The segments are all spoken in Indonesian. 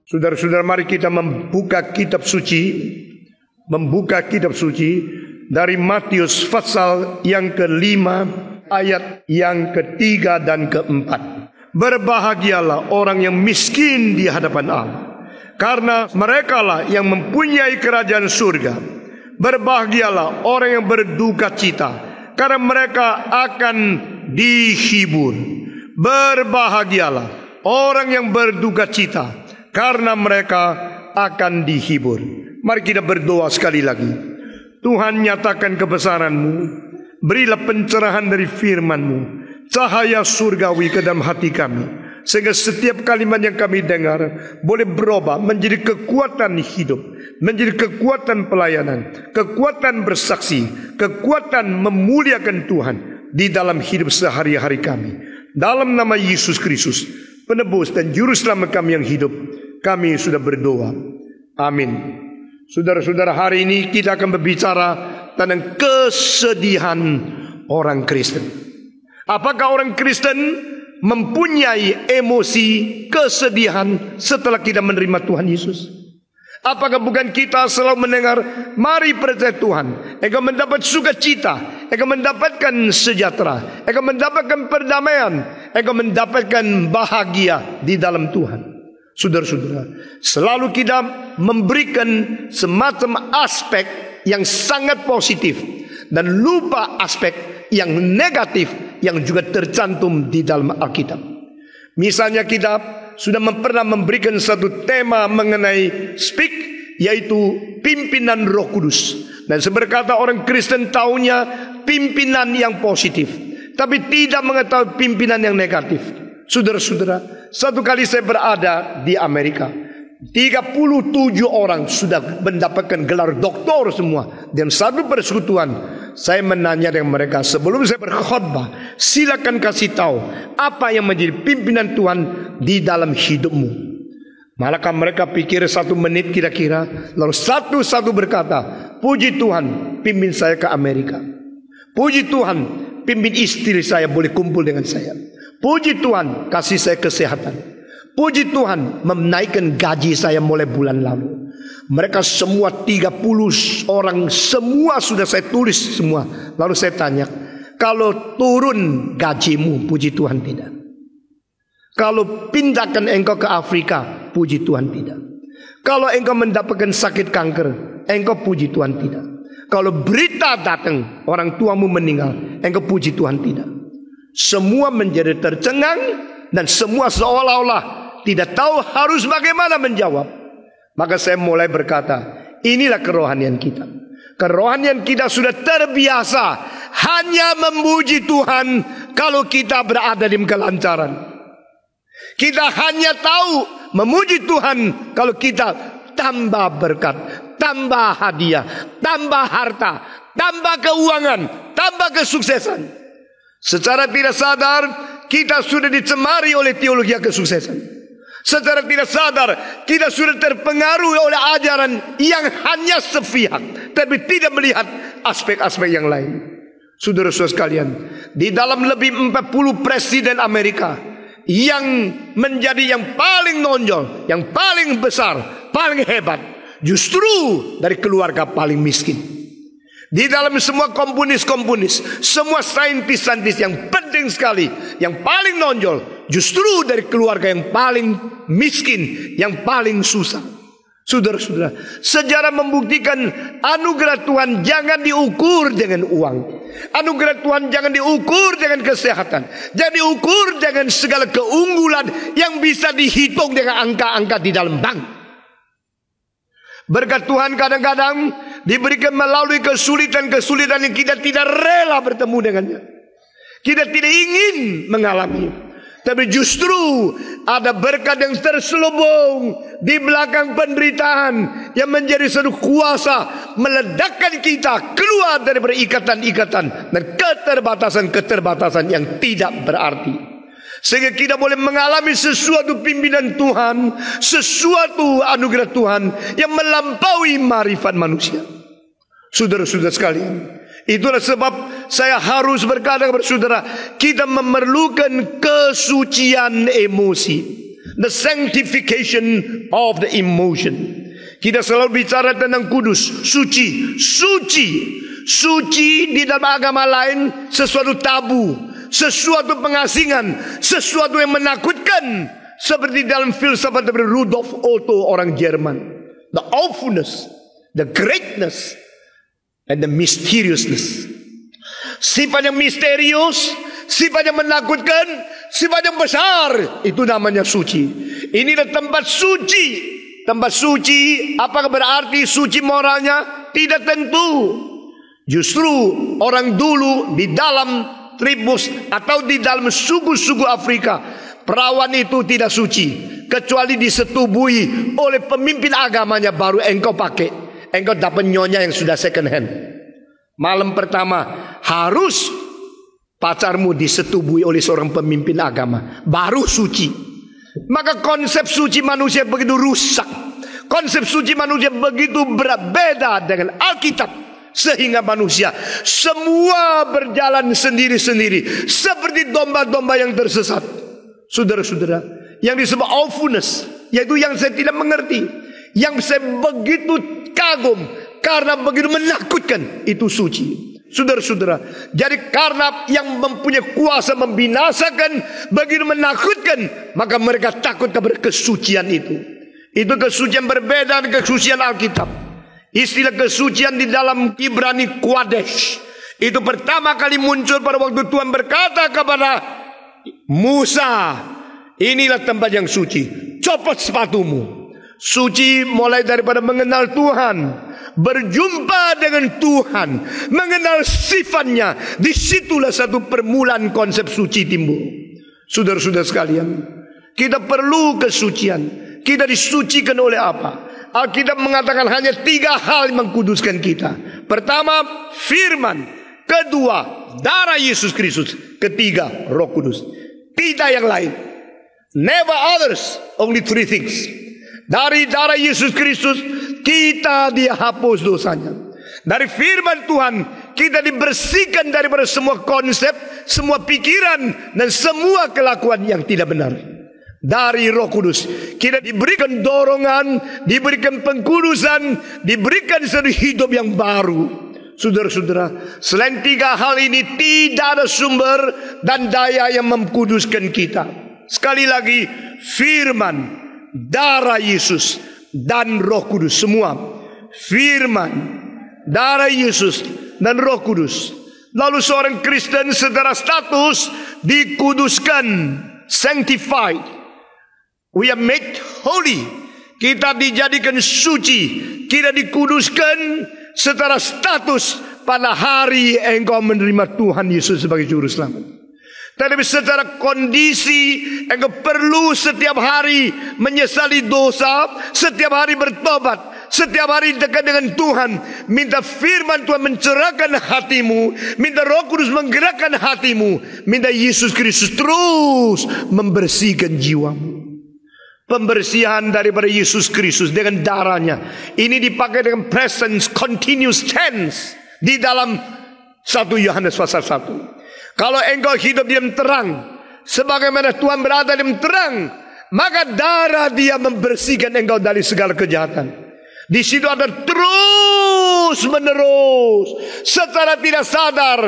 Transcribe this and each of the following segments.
Saudara-saudara, mari kita membuka kitab suci. Dari Matius pasal yang ke-5 ayat yang ke-3 dan ke-4. Berbahagialah orang yang miskin di hadapan Allah, karena merekalah yang mempunyai kerajaan surga. Berbahagialah orang yang berduka cita, karena mereka akan dihibur. Berbahagialah orang yang berduka cita, karena mereka akan dihibur. Mari kita berdoa sekali lagi. Tuhan, nyatakan kebesaran-Mu, berilah pencerahan dari firman-Mu, cahaya surgawi ke dalam hati kami, sehingga setiap kalimat yang kami dengar boleh berubah menjadi kekuatan hidup, menjadi kekuatan pelayanan, kekuatan bersaksi, kekuatan memuliakan Tuhan di dalam hidup sehari-hari kami. Dalam nama Yesus Kristus, penebus dan juru selamat kami yang hidup, kami sudah berdoa. Amin. Saudara-saudara, hari ini kita akan berbicara tentang kesedihan orang Kristen. Apakah orang Kristen mempunyai emosi kesedihan setelah kita menerima Tuhan Yesus? Apakah bukan kita selalu mendengar, mari percaya Tuhan, engkau mendapat sukacita, engkau mendapatkan sejahtera, engkau mendapatkan perdamaian, engkau mendapatkan bahagia di dalam Tuhan. Saudara-saudara, selalu kita memberikan semacam aspek yang sangat positif dan lupa aspek yang negatif yang juga tercantum di dalam Alkitab. Misalnya kita sudah pernah memberikan satu tema mengenai speak, yaitu pimpinan Roh Kudus. Dan seberkata orang Kristen tahunya pimpinan yang positif, tapi tidak mengetahui pimpinan yang negatif. Saudara-saudara, satu kali saya berada di Amerika, 37 orang sudah mendapatkan gelar doktor semua. Dan satu persekutuan, saya menanya dengan mereka, sebelum saya berkhotbah, silakan kasih tahu apa yang menjadi pimpinan Tuhan di dalam hidupmu. Malakah mereka pikir 1 menit kira-kira, lalu satu-satu berkata, puji Tuhan, pimpin saya ke Amerika. Puji Tuhan, pimpin istri saya boleh kumpul dengan saya. Puji Tuhan, kasih saya kesehatan. Puji Tuhan, menaikkan gaji saya mulai bulan lalu. Mereka semua 30 orang, semua sudah saya tulis semua. Lalu saya tanya, kalau turun gajimu, puji Tuhan tidak. Kalau pindahkan engkau ke Afrika, puji Tuhan tidak. Kalau engkau mendapatkan sakit kanker, engkau puji Tuhan tidak. Kalau berita datang, orang tuamu meninggal, engkau puji Tuhan tidak. Semua menjadi tercengang dan semua seolah-olah tidak tahu harus bagaimana menjawab. Maka saya mulai berkata, inilah kerohanian kita. Kerohanian kita sudah terbiasa hanya memuji Tuhan kalau kita berada di kelancaran. Kita hanya tahu memuji Tuhan kalau kita tambah berkat, tambah hadiah, tambah harta, tambah keuangan, tambah kesuksesan. Secara tidak sadar kita sudah dicemari oleh teologi kesuksesan. Secara tidak sadar kita sudah terpengaruhi oleh ajaran yang hanya sepihak, tapi tidak melihat aspek-aspek yang lain. Saudara-saudara sekalian, di dalam lebih 40 presiden Amerika, yang menjadi yang paling nonjol, yang paling besar, paling hebat, justru dari keluarga paling miskin. Di dalam semua komponis-komponis, semua saintis-saintis yang penting sekali, yang paling nonjol, justru dari keluarga yang paling miskin, yang paling susah. Saudara-saudara, sejarah membuktikan anugerah Tuhan jangan diukur dengan uang. Anugerah Tuhan jangan diukur dengan kesehatan. Jangan diukur dengan segala keunggulan yang bisa dihitung dengan angka-angka di dalam bank. Berkat Tuhan kadang-kadang diberikan melalui kesulitan-kesulitan yang kita tidak rela bertemu dengannya. Kita tidak ingin mengalami. Tapi justru ada berkat yang terselubung di belakang penderitaan yang menjadi satu kuasa meledakkan kita keluar dari ikatan-ikatan dan keterbatasan-keterbatasan yang tidak berarti. Sehingga kita boleh mengalami sesuatu pimpinan Tuhan, sesuatu anugerah Tuhan yang melampaui marifat manusia. Saudara-saudara sekalian, itulah sebab saya harus berkata kepada saudara, kita memerlukan kesucian emosi. The sanctification of the emotion. Kita selalu bicara tentang kudus, suci. Suci di dalam agama lain sesuatu tabu, sesuatu pengasingan, sesuatu yang menakutkan. Seperti dalam filsafat dari Rudolf Otto, orang Jerman. The awfulness, the greatness, and the mysteriousness. Sifat yang misterius, sifat yang menakutkan, sifat yang besar, itu namanya suci. Inilah tempat suci. Tempat suci, apakah berarti suci moralnya? Tidak tentu. Justru orang dulu di dalam tribus atau di dalam suku-suku Afrika, perawan itu tidak suci kecuali disetubui oleh pemimpin agamanya, baru engkau pakai. Engkau dapat nyonya yang sudah second hand. Malam pertama harus pacarmu disetubui oleh seorang pemimpin agama, baru suci. Maka konsep suci manusia begitu rusak. Konsep suci manusia begitu berbeda dengan Alkitab. Sehingga manusia semua berjalan sendiri-sendiri, seperti domba-domba yang tersesat. Saudara-saudara, yang disebut awfulness, yaitu yang saya tidak mengerti, yang saya begitu kagum karena begitu menakutkan, itu suci. Saudara-saudara, jadi karena yang mempunyai kuasa membinasakan begitu menakutkan, maka mereka takut kepada kesucian itu. Itu kesucian berbeda dengan kesucian Alkitab. Istilah kesucian di dalam Ibrani Qadesh itu pertama kali muncul pada waktu Tuhan berkata kepada Musa, inilah tempat yang suci, copot sepatumu. Suci mulai daripada mengenal Tuhan, berjumpa dengan Tuhan, mengenal sifatnya. Disitulah satu permulaan konsep suci timbul. Saudara-saudara sekalian, kita perlu kesucian. Kita disucikan oleh apa? Alkitab mengatakan hanya 3 hal yang mengkuduskan kita. Pertama, firman. Kedua, darah Yesus Kristus. Ketiga, Roh Kudus. Tidak yang lain. Never others, only 3 things. Dari darah Yesus Kristus kita dihapus dosanya. Dari firman Tuhan kita dibersihkan daripada semua konsep, semua pikiran dan semua kelakuan yang tidak benar. Dari Roh Kudus kita diberikan dorongan, diberikan pengkudusan, diberikan satu hidup yang baru. Saudara-saudara, selain 3 hal ini tidak ada sumber dan daya yang mengkuduskan kita. Sekali lagi, firman, darah Yesus dan Roh Kudus. Semua firman, darah Yesus dan Roh Kudus. Lalu seorang Kristen secara status dikuduskan, sanctified. We are made holy. Kita dijadikan suci, kita dikuduskan secara status pada hari engkau menerima Tuhan Yesus sebagai juru selamat. Tetapi secara kondisi engkau perlu setiap hari menyesali dosa, setiap hari bertobat, setiap hari dekat dengan Tuhan. Minta firman Tuhan mencerahkan hatimu, minta Roh Kudus menggerakkan hatimu, minta Yesus Kristus terus membersihkan jiwamu. Pembersihan daripada Yesus Kristus dengan darahnya ini dipakai dengan present continuous tense di dalam 1 Yohanes pasal 1. Kalau engkau hidup di dalam terang, sebagaimana Tuhan berada di dalam terang, maka darah Dia membersihkan engkau dari segala kejahatan. Di situ ada terus menerus, secara tidak sadar,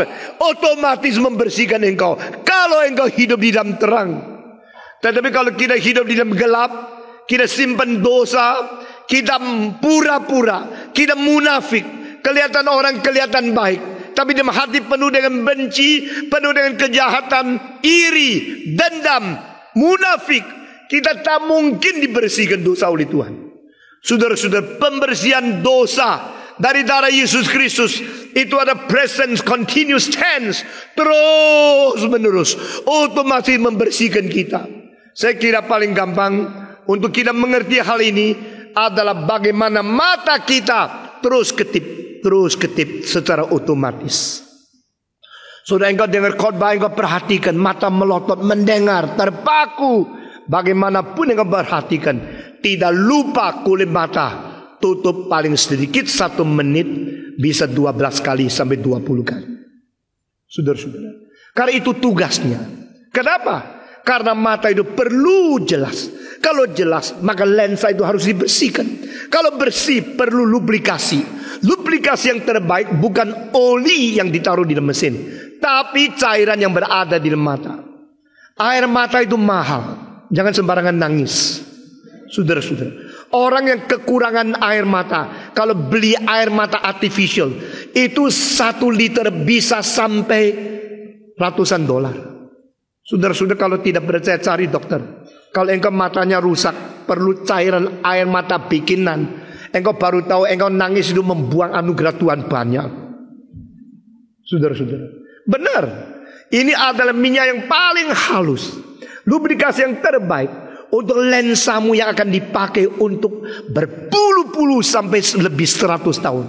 otomatis membersihkan engkau. Kalau engkau hidup di dalam terang. Tetapi kalau kita hidup di dalam gelap, kita simpan dosa, kita pura-pura, kita munafik, kelihatan orang kelihatan baik, tapi dalam hati penuh dengan benci, penuh dengan kejahatan, iri, dendam, munafik, kita tak mungkin dibersihkan dosa oleh Tuhan. Saudara-saudara, pembersihan dosa dari darah Yesus Kristus itu ada present continuous tense, terus menerus, otomatis membersihkan kita. Saya kira paling gampang untuk kita mengerti hal ini adalah bagaimana mata kita terus ketip secara otomatis. Sudah engkau dengar khotbah, engkau perhatikan, mata melotot mendengar, terpaku. Bagaimanapun engkau perhatikan, tidak lupa kulit mata tutup paling sedikit 1 menit bisa 12 kali sampai 20 kali. Saudara-saudara, karena itu tugasnya. Kenapa? Karena mata itu perlu jelas. Kalau jelas, maka lensa itu harus dibersihkan. Kalau bersih, perlu lubrikasi. Lubrikasi yang terbaik bukan oli yang ditaruh di dalam mesin, tapi cairan yang berada di dalam mata. Air mata itu mahal. Jangan sembarangan nangis. Saudara-saudara, orang yang kekurangan air mata, kalau beli air mata artificial, itu 1 liter bisa sampai ratusan dolar. Saudara-saudara, kalau tidak percaya cari dokter. Kalau engkau matanya rusak, perlu cairan air mata bikinan, engkau baru tahu engkau nangis itu membuang anugerah Tuhan banyak. Saudara-saudara, benar. Ini adalah minyak yang paling halus, lubrikasi yang terbaik untuk lensamu yang akan dipakai untuk berpuluh-puluh sampai lebih 100 tahun.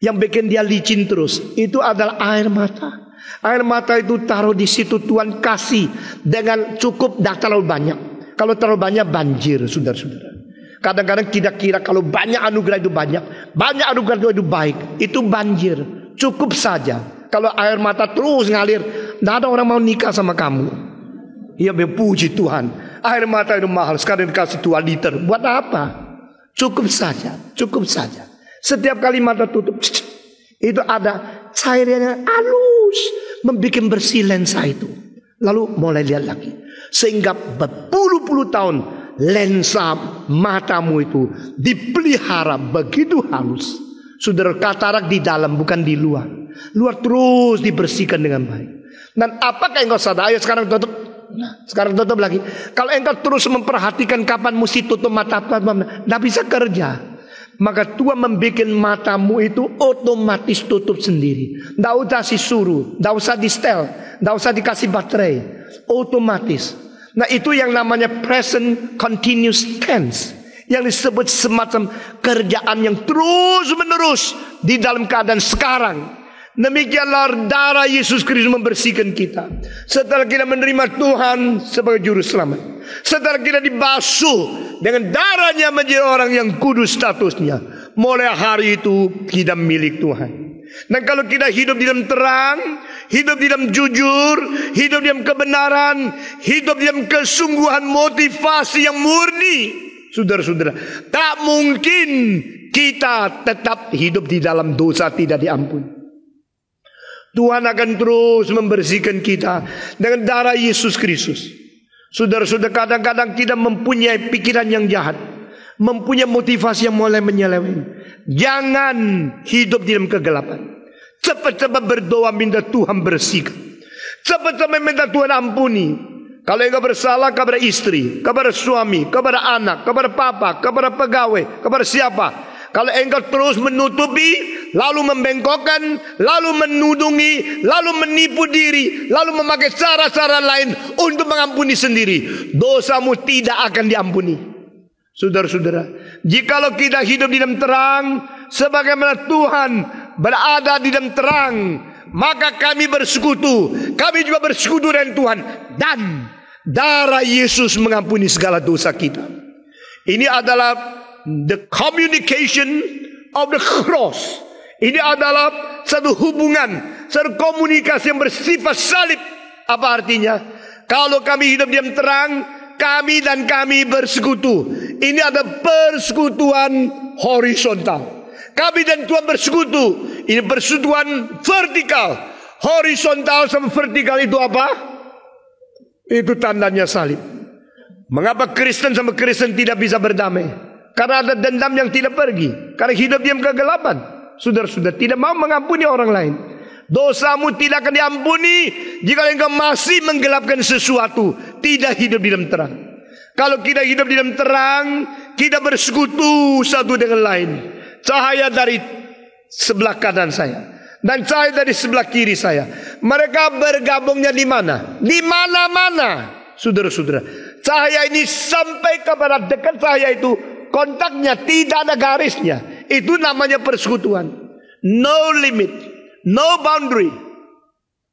Yang bikin dia licin terus itu adalah air mata. Air mata itu taruh di situ Tuhan kasih dengan cukup, tidak terlalu banyak. Kalau terlalu banyak banjir, saudara-saudara. Kadang-kadang kita kira kalau banyak anugerah itu banyak anugerah itu baik, itu banjir. Cukup saja. Kalau air mata terus ngalir, tidak ada orang mau nikah sama kamu. Ya, puji Tuhan. Air mata itu mahal, sekarang dikasih 2 liter. Buat apa? Cukup saja, cukup saja. Setiap kali mata tutup, itu ada cairan yang halus, membuat bersih lensa itu. Lalu mulai lihat lagi. Sehingga berpuluh-puluh tahun lensa matamu itu dipelihara begitu halus. Saudara, katarak di dalam bukan di luar. Luar terus dibersihkan dengan baik. Dan apakah engkau sadar? Ayo sekarang tutup. Nah, sekarang tutup lagi. Kalau engkau terus memperhatikan kapan mesti tutup mata, tidak bisa kerja. Maka Tuhan membuat matamu itu otomatis tutup sendiri. Tidak usah disuruh, tidak usah di setel, tidak usah dikasih baterai. Otomatis. Nah, itu yang namanya present continuous tense, yang disebut semacam kerjaan yang terus menerus di dalam keadaan sekarang. Demikianlah darah Yesus Kristus membersihkan kita. Setelah kita menerima Tuhan sebagai juru selamat, setelah kita dibasuh dengan darahnya menjadi orang yang kudus statusnya, mulai hari itu kita milik Tuhan. Dan kalau kita hidup di dalam terang, hidup di dalam jujur, hidup di dalam kebenaran, hidup di dalam kesungguhan motivasi yang murni, saudara-saudara, tak mungkin kita tetap hidup di dalam dosa tidak diampuni. Tuhan akan terus membersihkan kita dengan darah Yesus Kristus. Saudara-saudara, kadang-kadang kita mempunyai pikiran yang jahat, mempunyai motivasi yang mulai menyeleweng. Jangan hidup di dalam kegelapan. Cepat-cepat berdoa minta Tuhan bersihkan. Cepat-cepat minta Tuhan ampuni. Kalau engkau bersalah kepada istri, kepada suami, kepada anak, kepada papa, kepada pegawai, kepada siapa, kalau engkau terus menutupi, lalu membengkokkan, lalu menudungi, lalu menipu diri, lalu memakai cara-cara lain untuk mengampuni sendiri, dosamu tidak akan diampuni. Saudara-saudara, jikalau kita hidup di dalam terang, sebagaimana Tuhan berada di dalam terang, maka kami bersekutu. Kami juga bersekutu dengan Tuhan. Dan darah Yesus mengampuni segala dosa kita. Ini adalah the communication of the cross. Ini adalah satu hubungan, satu komunikasi yang bersifat salib. Apa artinya? Kalau kami hidup di dalam terang, kami dan kami bersekutu. Ini ada persekutuan horizontal. Kami dan Tuhan bersekutu. Ini persekutuan vertikal. Horizontal sama vertikal itu apa? Itu tandanya salib. Mengapa Kristen sama Kristen tidak bisa berdamai? Karena ada dendam yang tidak pergi. Karena hidup diam kegelapan. Saudara-saudara, tidak mau mengampuni orang lain. Dosamu tidak akan diampuni jika engkau masih menggelapkan sesuatu. Tidak hidup di dalam terang. Kalau kita hidup di dalam terang, kita bersekutu satu dengan lain. Cahaya dari sebelah kanan saya dan cahaya dari sebelah kiri saya, mereka bergabungnya di mana? Di mana-mana. Saudara-saudara, cahaya ini sampai kepada dekat cahaya itu, kontaknya tidak ada garisnya. Itu namanya persekutuan. No limit, no boundary.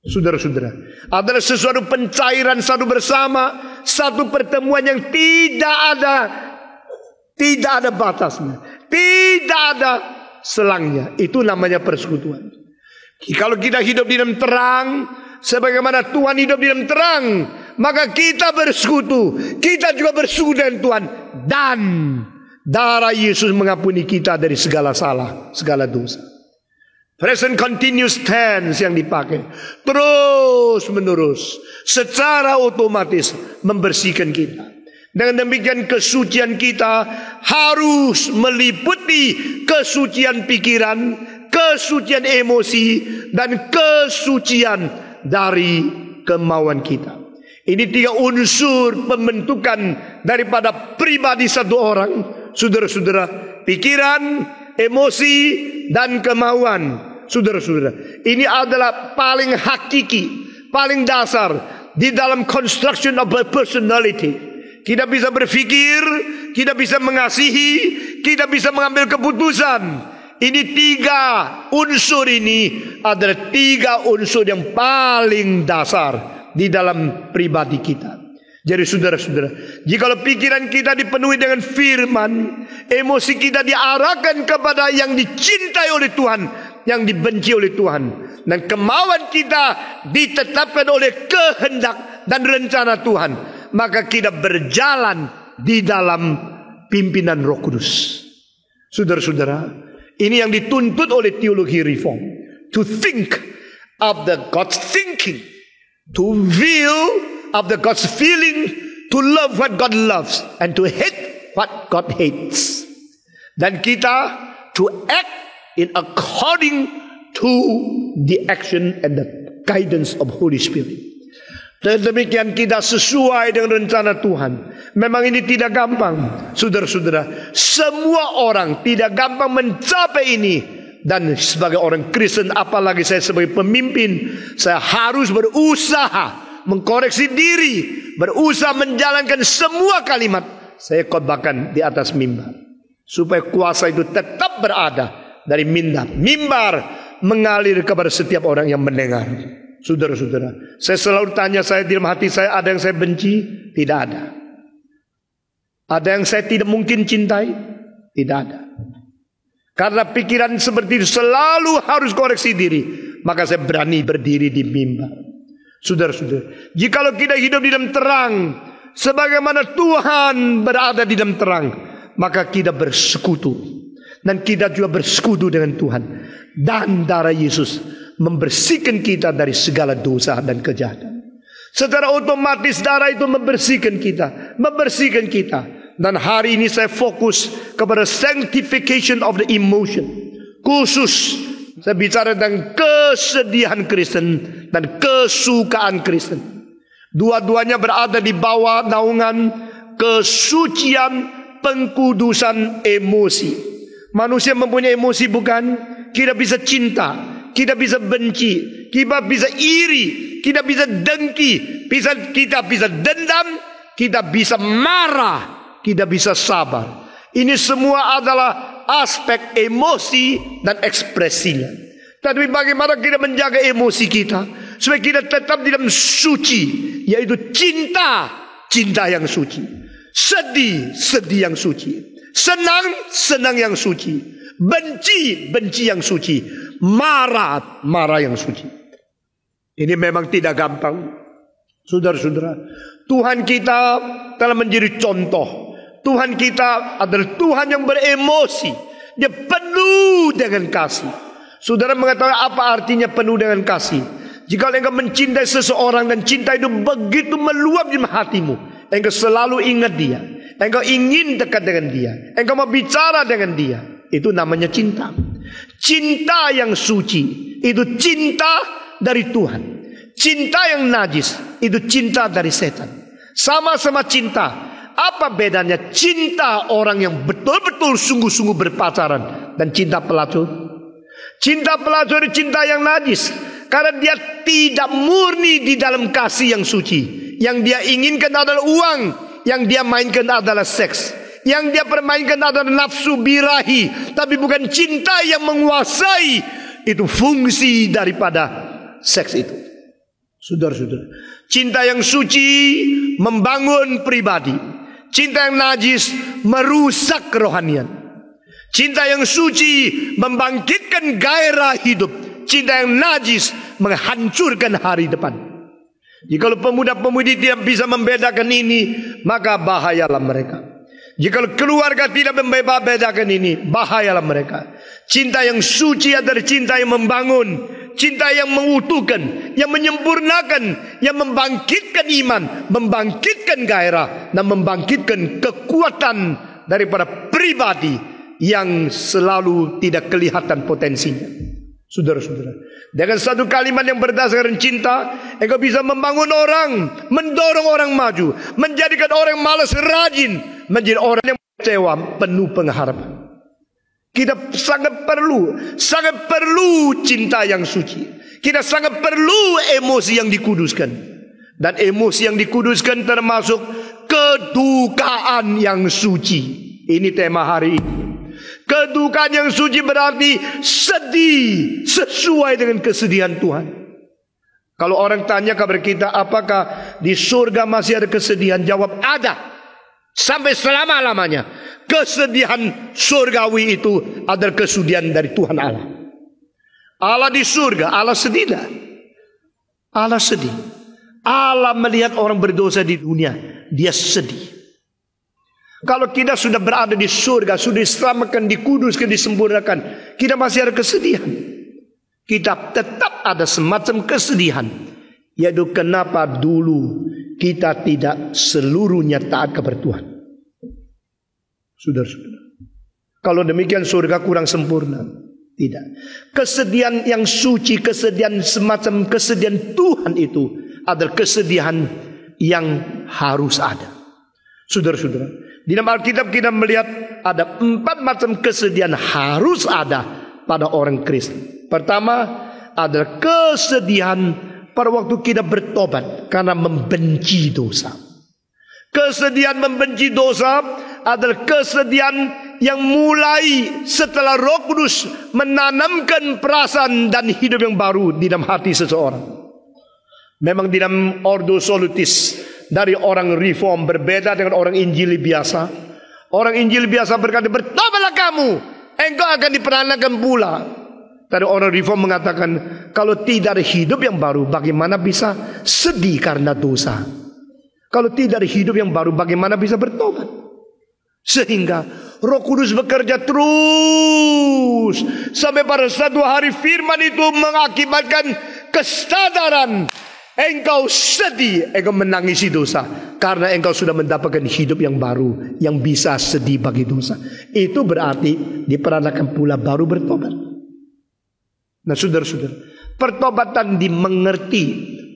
Saudara-saudara, adalah sesuatu pencairan satu bersama, satu pertemuan yang tidak ada batasnya, tidak ada selangnya. Itu namanya persekutuan. Kalau kita hidup di dalam terang, sebagaimana Tuhan hidup di dalam terang, maka kita bersekutu. Kita juga bersekutu dengan Tuhan. Dan darah Yesus mengampuni kita dari segala salah, segala dosa. Present continuous tense yang dipakai terus menerus, secara otomatis membersihkan kita. Dengan demikian kesucian kita harus meliputi kesucian pikiran, kesucian emosi, dan kesucian dari kemauan kita. Ini 3 unsur pembentukan daripada pribadi satu orang, saudara-saudara. Pikiran, emosi, dan kemauan. Saudara-saudara, ini adalah paling hakiki, paling dasar di dalam construction of a personality. Kita bisa berpikir, kita bisa mengasihi, kita bisa mengambil keputusan. Ini 3 unsur ini adalah 3 unsur yang paling dasar di dalam pribadi kita. Jadi saudara-saudara, jikalau pikiran kita dipenuhi dengan firman, emosi kita diarahkan kepada yang dicintai oleh Tuhan, yang dibenci oleh Tuhan, dan kemauan kita ditetapkan oleh kehendak dan rencana Tuhan, maka kita berjalan di dalam pimpinan Roh Kudus. Saudara-saudara, ini yang dituntut oleh teologi reform. To think of the God's thinking, to feel of the God's feeling, to love what God loves, and to hate what God hates. Dan kita to act in according to the action and the guidance of Holy Spirit. Dan demikian kita sesuai dengan rencana Tuhan. Memang ini tidak gampang, saudara-saudara. Semua orang tidak gampang mencapai ini. Dan sebagai orang Kristen, apalagi saya sebagai pemimpin, saya harus berusaha mengkoreksi diri, berusaha menjalankan semua kalimat saya khotbahkan di atas mimbar, supaya kuasa itu tetap berada dari mimbar mengalir kepada setiap orang yang mendengar. Saudara-saudara, saya selalu tanya, saya dalam hati saya ada yang saya benci? Tidak ada. Ada yang saya tidak mungkin cintai? Tidak ada. Karena pikiran seperti itu selalu harus koreksi diri, maka saya berani berdiri di mimbar. Saudara-saudara, jikalau kita hidup di dalam terang, sebagaimana Tuhan berada di dalam terang, maka kita bersekutu. Dan kita juga bersekutu dengan Tuhan. Dan darah Yesus membersihkan kita dari segala dosa dan kejahatan. Secara otomatis darah itu membersihkan kita. Membersihkan kita. Dan hari ini saya fokus kepada sanctification of the emotion. Khusus saya bicara tentang kesedihan Kristen dan kesukaan Kristen. Dua-duanya berada di bawah naungan kesucian pengkudusan emosi. Manusia mempunyai emosi, bukan? Kita bisa cinta, kita bisa benci, kita bisa iri, kita bisa dengki, kita bisa dendam, kita bisa marah, kita bisa sabar. Ini semua adalah aspek emosi dan ekspresinya. Tapi bagaimana kita menjaga emosi kita supaya kita tetap di dalam suci, yaitu cinta yang suci, sedih yang suci, senang yang suci, benci yang suci, marah yang suci. Ini memang tidak gampang, saudara-saudara. Tuhan kita telah menjadi contoh. Tuhan kita adalah Tuhan yang beremosi. Dia penuh dengan kasih. Saudara mengetahui apa artinya penuh dengan kasih? Jika engkau mencintai seseorang dan cinta itu begitu meluap di hatimu, engkau selalu ingat dia, engkau ingin dekat dengan dia, engkau mau bicara dengan dia, itu namanya cinta. Cinta yang suci itu cinta dari Tuhan. Cinta yang najis itu cinta dari setan. Sama-sama cinta. Apa bedanya cinta orang yang betul-betul sungguh-sungguh berpacaran dan cinta pelacur? Cinta pelacur itu cinta yang najis, karena dia tidak murni di dalam kasih yang suci. Yang dia inginkan adalah uang, yang dia mainkan adalah seks, yang dia permainkan adalah nafsu birahi, tapi bukan cinta yang menguasai itu fungsi daripada seks itu. Saudara-saudara, cinta yang suci membangun pribadi. Cinta yang najis merusak kerohanian. Cinta yang suci membangkitkan gairah hidup. Cinta yang najis menghancurkan hari depan. Jikalau pemuda-pemudi tidak bisa membedakan ini, maka bahayalah mereka. Jikalau keluarga tidak membedakan ini, bahayalah mereka. Cinta yang suci adalah cinta yang membangun, cinta yang mengutuhkan, yang menyempurnakan, yang membangkitkan iman, membangkitkan gairah, dan membangkitkan kekuatan daripada pribadi yang selalu tidak kelihatan potensinya. Saudara-saudara, dengan satu kalimat yang berdasarkan cinta, engkau bisa membangun orang, mendorong orang maju, menjadikan orang malas rajin, menjadi orang yang kecewa, penuh pengharapan. Kita sangat perlu cinta yang suci. Kita sangat perlu emosi yang dikuduskan. Dan emosi yang dikuduskan termasuk kedukaan yang suci. Ini tema hari ini. Kedukaan yang suci berarti sedih sesuai dengan kesedihan Tuhan. Kalau orang tanya kepada kita, apakah di surga masih ada kesedihan? Jawab, ada. Sampai selama-lamanya. Kesedihan surgawi itu adalah kesedihan dari Tuhan Allah. Allah di surga, Allah sedih dah. Allah sedih. Allah melihat orang berdosa di dunia, dia sedih. Kalau kita sudah berada di surga, sudah diselamatkan, dikuduskan, disempurnakan, kita masih ada kesedihan. Kita tetap ada semacam kesedihan, yaitu kenapa dulu kita tidak seluruhnya taat kepada Tuhan. Saudara-saudara, kalau demikian surga kurang sempurna. Tidak. Kesedihan yang suci, kesedihan semacam kesedihan Tuhan itu adalah kesedihan yang harus ada. Saudara-saudara, di dalam Alkitab kita melihat ada 4 macam kesedihan harus ada pada orang Kristen. Pertama adalah kesedihan pada waktu kita bertobat karena membenci dosa. Kesedihan membenci dosa adalah kesedihan yang mulai setelah Roh Kudus menanamkan perasaan dan hidup yang baru di dalam hati seseorang. Memang di dalam ordo solutis dari orang reform berbeda dengan orang Injili biasa. Orang Injili biasa berkata, bertobatlah kamu, engkau akan diperanakan pula. Tapi orang reform mengatakan, kalau tidak ada hidup yang baru, bagaimana bisa sedih karena dosa? Kalau tidak ada hidup yang baru, bagaimana bisa bertobat? Sehingga Roh Kudus bekerja terus sampai pada satu hari firman itu mengakibatkan kesadaran. Engkau sedih, engkau menangisi dosa karena engkau sudah mendapatkan hidup yang baru yang bisa sedih bagi dosa. Itu berarti diperanakan pula baru bertobat. Nah, saudara-saudara, pertobatan dimengerti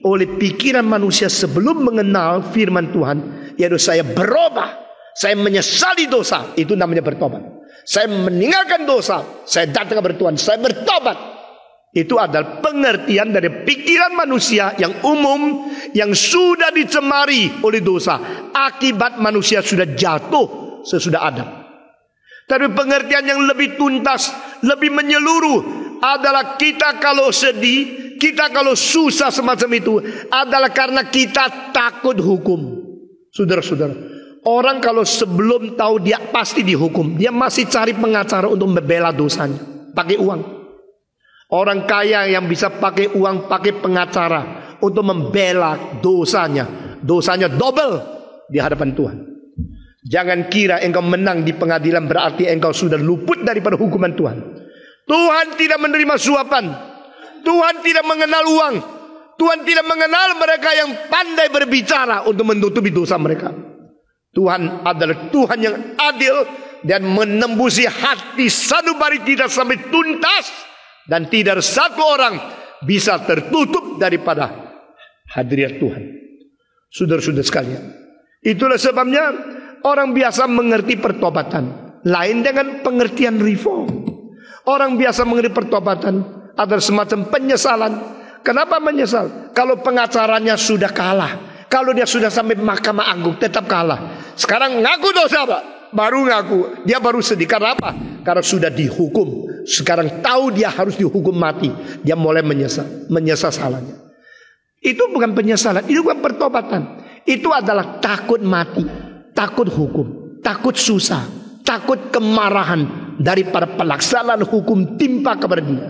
oleh pikiran manusia sebelum mengenal firman Tuhan, yaitu saya berubah, saya menyesali dosa, itu namanya bertobat. Saya meninggalkan dosa, saya datang kepada Tuhan, saya bertobat. Itu adalah pengertian dari pikiran manusia yang umum, yang sudah dicemari oleh dosa. Akibat manusia sudah jatuh sesudah Adam. Tapi pengertian yang lebih tuntas, lebih menyeluruh adalah kita kalau sedih, kita kalau susah semacam itu adalah karena kita takut hukum. Saudara-saudara, orang kalau sebelum tahu dia pasti dihukum, dia masih cari pengacara untuk membela dosanya, pakai uang. Orang kaya yang bisa pakai uang, pakai pengacara untuk membela dosanya, dosanya double di hadapan Tuhan. Jangan kira engkau menang di pengadilan berarti engkau sudah luput daripada hukuman Tuhan. Tuhan tidak menerima suapan. Tuhan tidak mengenal uang. Tuhan tidak mengenal mereka yang pandai berbicara untuk menutupi dosa mereka. Tuhan adalah Tuhan yang adil dan menembusi hati sanubari tidak sampai tuntas. Dan tidak satu orang bisa tertutup daripada hadirat Tuhan. Saudara-saudara sekalian, itulah sebabnya orang biasa mengerti pertobatan lain dengan pengertian reform. Orang biasa mengerti pertobatan adalah semacam penyesalan. Kenapa menyesal? Kalau pengacaranya sudah kalah, kalau dia sudah sampai Mahkamah Agung tetap kalah. Sekarang ngaku dosa, Pak. Baru ngaku, dia baru sedih. Karena apa? Karena sudah dihukum. Sekarang tahu dia harus dihukum mati. Dia mulai menyesal salahnya. Itu bukan penyesalan, itu bukan pertobatan. Itu adalah takut mati, takut hukum, takut susah, takut kemarahan daripada pelaksanaan hukum timpa kepada dia.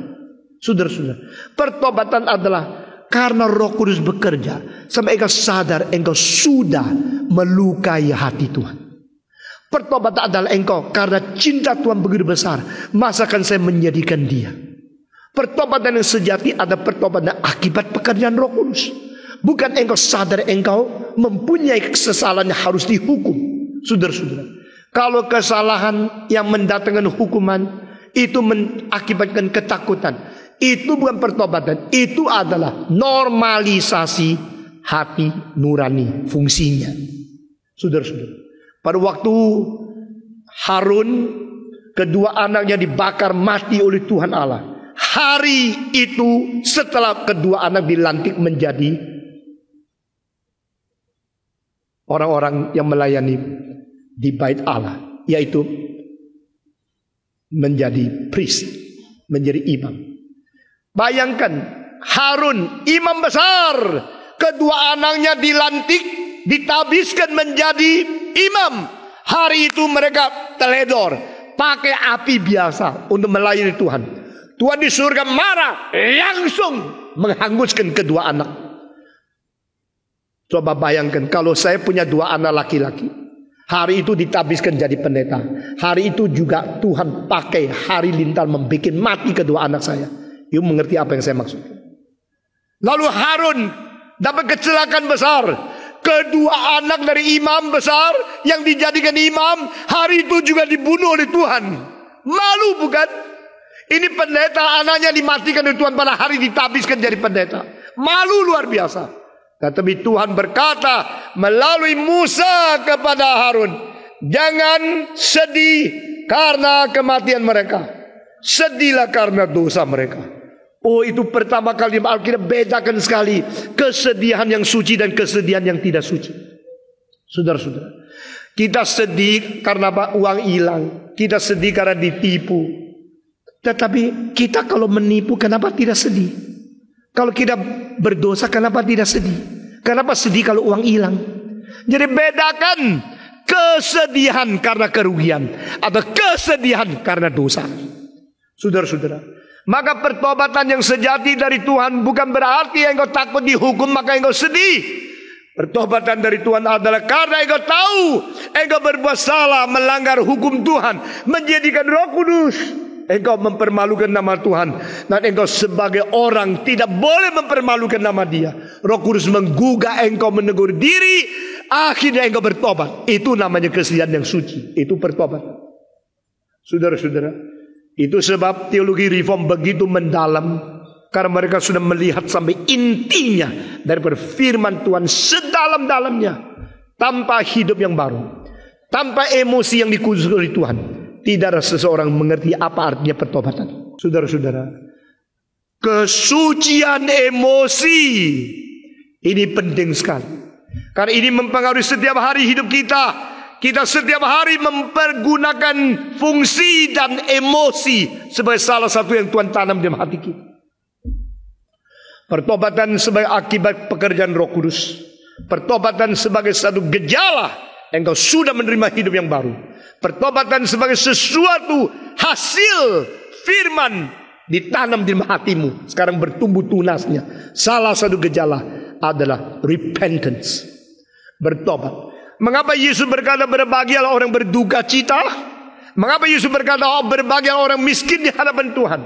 Saudara-saudara, pertobatan adalah karena Roh Kudus bekerja sampai engkau sadar engkau sudah melukai hati Tuhan. Pertobatan adalah engkau karena cinta Tuhan begitu besar, masakan saya menjadikan dia. Pertobatan yang sejati ada pertobatan akibat pekerjaan Roh Kudus. Bukan engkau sadar engkau mempunyai kesalahan yang harus dihukum. Saudara-saudara, kalau kesalahan yang mendatangkan hukuman itu mengakibatkan ketakutan, itu bukan pertobatan. Itu adalah normalisasi hati nurani fungsinya. Saudara-saudara, pada waktu Harun kedua anaknya dibakar mati oleh Tuhan Allah, hari itu setelah kedua anak dilantik menjadi orang-orang yang melayani di bait Allah, yaitu menjadi priest, menjadi imam. Bayangkan Harun imam besar, kedua anaknya dilantik, ditabiskan menjadi imam. Hari itu mereka teledor, pakai api biasa untuk melayani Tuhan. Tuhan di surga marah, langsung menghanguskan kedua anak. Coba bayangkan kalau saya punya dua anak laki-laki, hari itu ditabiskan jadi pendeta. Hari itu juga Tuhan pakai hari lintal membuat mati kedua anak saya. Ibu mengerti apa yang saya maksud? Lalu Harun dapat kecelakaan besar. Kedua anak dari imam besar yang dijadikan imam hari itu juga dibunuh oleh Tuhan. Malu bukan? Ini pendeta anaknya dimatikan oleh Tuhan pada hari ditabiskan jadi pendeta. Malu luar biasa. Tetapi Tuhan berkata melalui Musa kepada Harun, jangan sedih karena kematian mereka, sedihlah karena dosa mereka. Oh, itu pertama kali Alkitab bedakan sekali kesedihan yang suci dan kesedihan yang tidak suci. Saudara-saudara, kita sedih karena uang hilang, kita sedih karena ditipu. Tetapi kita kalau menipu kenapa tidak sedih? Kalau kita berdosa kenapa tidak sedih? Kenapa sedih kalau uang hilang? Jadi bedakan kesedihan karena kerugian atau kesedihan karena dosa. Saudara-saudara, maka pertobatan yang sejati dari Tuhan bukan berarti engkau takut dihukum maka engkau sedih. Pertobatan dari Tuhan adalah karena engkau tahu engkau berbuat salah, melanggar hukum Tuhan, menjadikan Roh Kudus. Engkau mempermalukan nama Tuhan, dan engkau sebagai orang tidak boleh mempermalukan nama Dia. Roh Kudus menggugah engkau, menegur diri, akhirnya engkau bertobat. Itu namanya kesedihan yang suci. Itu pertobatan. Saudara-saudara, itu sebab teologi reform begitu mendalam, karena mereka sudah melihat sampai intinya daripada firman Tuhan sedalam-dalamnya. Tanpa hidup yang baru, tanpa emosi yang dikhususkan oleh Tuhan, tidak ada seseorang mengerti apa artinya pertobatan. Saudara-saudara, kesucian emosi ini penting sekali, karena ini mempengaruhi setiap hari hidup kita. Kita setiap hari mempergunakan fungsi dan emosi sebagai salah satu yang Tuhan tanam dalam hati kita. Pertobatan sebagai akibat pekerjaan Roh Kudus. Pertobatan sebagai satu gejala engkau sudah menerima hidup yang baru. Pertobatan sebagai sesuatu hasil firman ditanam di hatimu, sekarang bertumbuh tunasnya. Salah satu gejala adalah repentance, bertobat. Mengapa Yesus berkata berbahagialah orang berduka cita? Mengapa Yesus berkata berbahagialah orang miskin di hadapan Tuhan?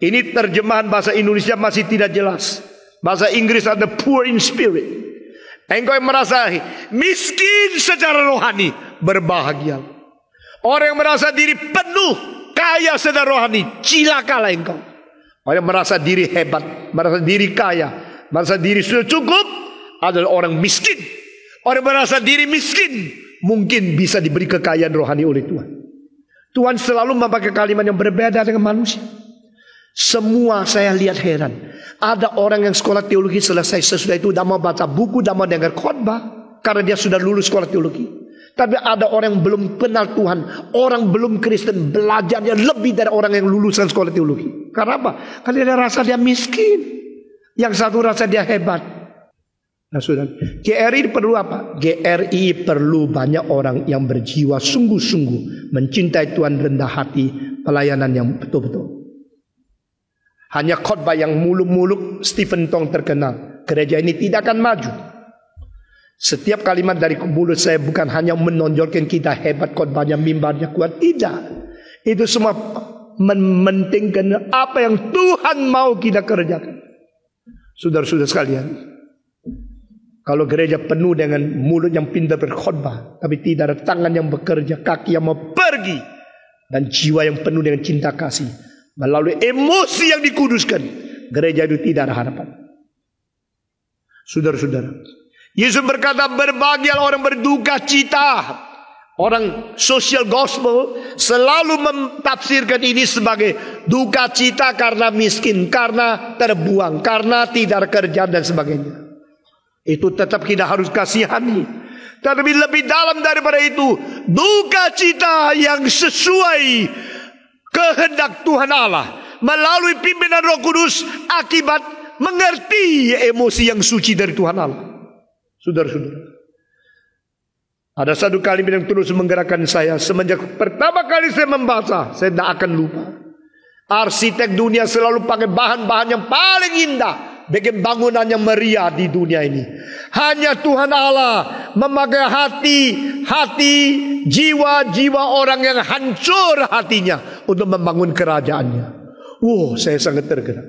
Ini terjemahan bahasa Indonesia masih tidak jelas. Bahasa Inggris ada poor in spirit. Engkau yang merasa miskin secara rohani, berbahagialah. Orang yang merasa diri penuh kaya secara rohani, cilakalah engkau. Orang yang merasa diri hebat, merasa diri kaya, merasa diri sudah cukup, adalah orang miskin. Orang yang merasa diri miskin mungkin bisa diberi kekayaan rohani oleh Tuhan. Tuhan selalu memakai kalimat yang berbeda dengan manusia. Semua saya lihat heran. Ada orang yang sekolah teologi selesai, sesudah itu tidak mau baca buku, tidak mau dengar khotbah, karena dia sudah lulus sekolah teologi. Tapi ada orang yang belum kenal Tuhan, orang belum Kristen, belajarnya lebih dari orang yang lulusan sekolah teologi. Karena apa? Karena dia rasa dia miskin, yang satu rasa dia hebat. Nah sudah, GRI perlu apa? GRI perlu banyak orang yang berjiwa sungguh-sungguh mencintai Tuhan, rendah hati, pelayanan yang betul-betul. Hanya khotbah yang muluk-muluk, Stephen Tong terkenal, gereja ini tidak akan maju. Setiap kalimat dari mulut saya bukan hanya menonjolkan kita hebat, khotbahnya, mimbarnya kuat. Tidak. Itu semua mementingkan apa yang Tuhan mau kita kerjakan. Saudara-saudara sekalian, kalau gereja penuh dengan mulut yang pintar berkhotbah, tapi tidak ada tangan yang bekerja, kaki yang mau pergi, dan jiwa yang penuh dengan cinta kasih, melalui emosi yang dikuduskan, gereja itu tidak ada harapan. Saudara-saudara, Yesus berkata, berbahagialah orang berduka cita. Orang social gospel selalu mentafsirkan ini sebagai duka cita karena miskin, karena terbuang, karena tidak ada kerjaan dan sebagainya. Itu tetap kita harus kasihani. Tapi lebih dalam daripada itu, duka cita yang sesuai kehendak Tuhan Allah melalui pimpinan Roh Kudus akibat mengerti emosi yang suci dari Tuhan Allah. Saudara-saudara, ada satu kalimat yang terus menggerakkan saya semenjak pertama kali saya membaca, saya tidak akan lupa. Arsitek dunia selalu pakai bahan-bahan yang paling indah, bikin bangunan yang meriah di dunia ini. Hanya Tuhan Allah memakai hati, jiwa-jiwa orang yang hancur hatinya untuk membangun kerajaannya. Wow, saya sangat tergerak.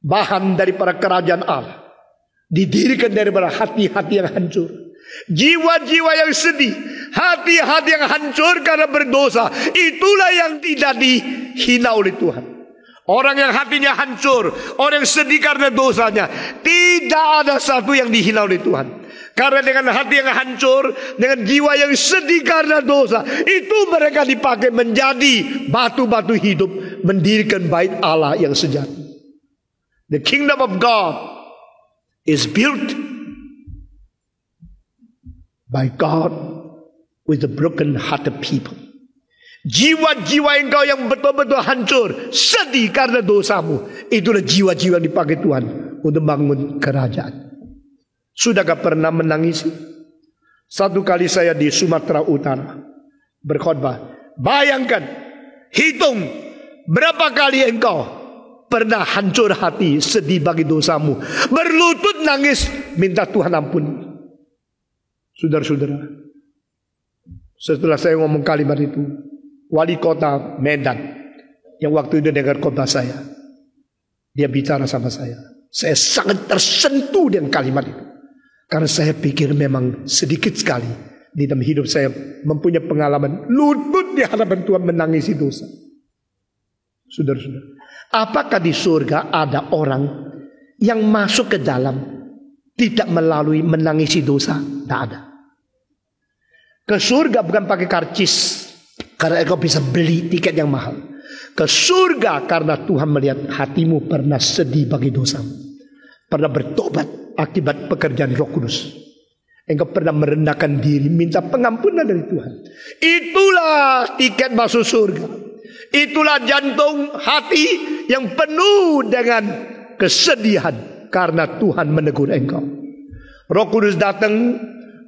Bahan daripada kerajaan Allah didirikan daripada hati-hati yang hancur. Jiwa-jiwa yang sedih, hati-hati yang hancur karena berdosa, itulah yang tidak dihina oleh Tuhan. Orang yang hatinya hancur, orang yang sedih karena dosanya, tidak ada satu yang dihina oleh Tuhan. Karena dengan hati yang hancur, dengan jiwa yang sedih karena dosa, itu mereka dipakai menjadi batu-batu hidup, mendirikan bait Allah yang sejati. The kingdom of God is built by God with the broken-hearted people. Jiwa-jiwa engkau yang betul-betul hancur, sedih karena dosamu, itulah jiwa-jiwa yang dipakai Tuhan untuk bangun kerajaan. Sudahkah pernah menangisi? Satu kali saya di Sumatera Utara berkhotbah. Bayangkan, hitung berapa kali engkau pernah hancur hati, sedih bagi dosamu, berlutut nangis, minta Tuhan ampuni. Saudara-saudara, setelah saya ngomong kalimat itu, wali kota Medan yang waktu itu dengar khotbah saya, dia bicara sama saya. Saya sangat tersentuh dengan kalimat itu, karena saya pikir memang sedikit sekali di dalam hidup saya mempunyai pengalaman lutut di hadapan Tuhan menangisi dosa. Saudara-saudara, apakah di surga ada orang yang masuk ke dalam tidak melalui menangisi dosa? Tidak ada. Ke surga bukan pakai karcis, karena engkau bisa beli tiket yang mahal. Ke surga karena Tuhan melihat hatimu pernah sedih bagi dosamu, pernah bertobat akibat pekerjaan Roh Kudus. Engkau pernah merendahkan diri, minta pengampunan dari Tuhan. Itulah tiket masuk surga. Itulah jantung hati yang penuh dengan kesedihan karena Tuhan menegur engkau. Roh Kudus datang